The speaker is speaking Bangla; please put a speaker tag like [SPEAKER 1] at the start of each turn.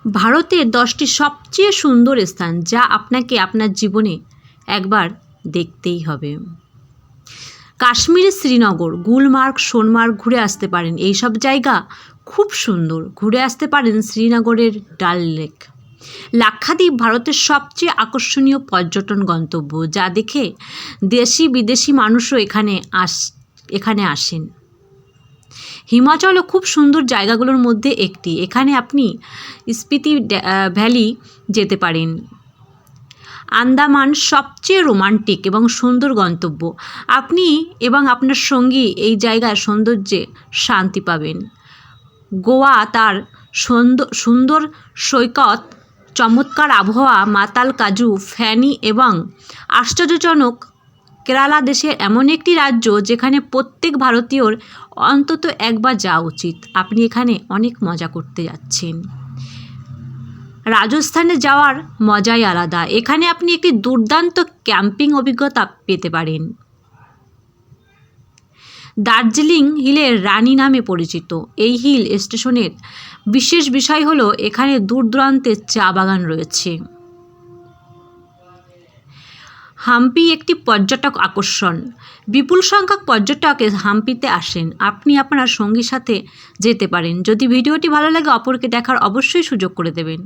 [SPEAKER 1] ভারতের 10টি সবচেয়ে সুন্দর স্থান যা আপনাকে আপনার জীবনে একবার দেখতেই হবে। কাশ্মীরের শ্রীনগর, গুলমার্গ, সোনমার্গ ঘুরে আসতে পারেন। এই সব জায়গা খুব সুন্দর। ঘুরে আসতে পারেন শ্রীনগরের ডাল লেক। লাক্ষাদ্বীপ ভারতের সবচেয়ে আকর্ষণীয় পর্যটন গন্তব্য, যা দেখে দেশি বিদেশি মানুষও এখানে আসেন। হিমাচলও খুব সুন্দর জায়গাগুলোর মধ্যে একটি। এখানে আপনি স্পিতি ভ্যালি যেতে পারেন। আন্দামান সবচেয়ে রোমান্টিক এবং সুন্দর গন্তব্য। আপনি এবং আপনার সঙ্গী এই জায়গার সৌন্দর্যে শান্তি পাবেন। গোয়া তার সুন্দর সৈকত, চমৎকার আবহাওয়া, মাতাল কাজু, ফ্যানি এবং আশ্চর্যজনক কেরালা দেশের এমন একটি রাজ্য যেখানে প্রত্যেক ভারতীয়র অন্তত একবার যাওয়া উচিত। আপনি এখানে অনেক মজা করতে যাচ্ছেন। রাজস্থানে যাওয়ার মজাই আলাদা। এখানে আপনি একটি দুর্দান্ত ক্যাম্পিং অভিজ্ঞতা পেতে পারেন। দার্জিলিং হিলের রানী নামে পরিচিত। এই হিল স্টেশনের বিশেষ বিষয় হলো এখানে দূর দূরান্তে চা বাগান রয়েছে। হাম্পি একটি পর্যটক আকর্ষণ। বিপুল সংখ্যক পর্যটক হাম্পিতে আসেন। আপনি আপনার সঙ্গীর সাথে যেতে পারেন। যদি ভিডিওটি ভালো লাগে অপরকে দেখার অবশ্যই সুযোগ করে দেবেন।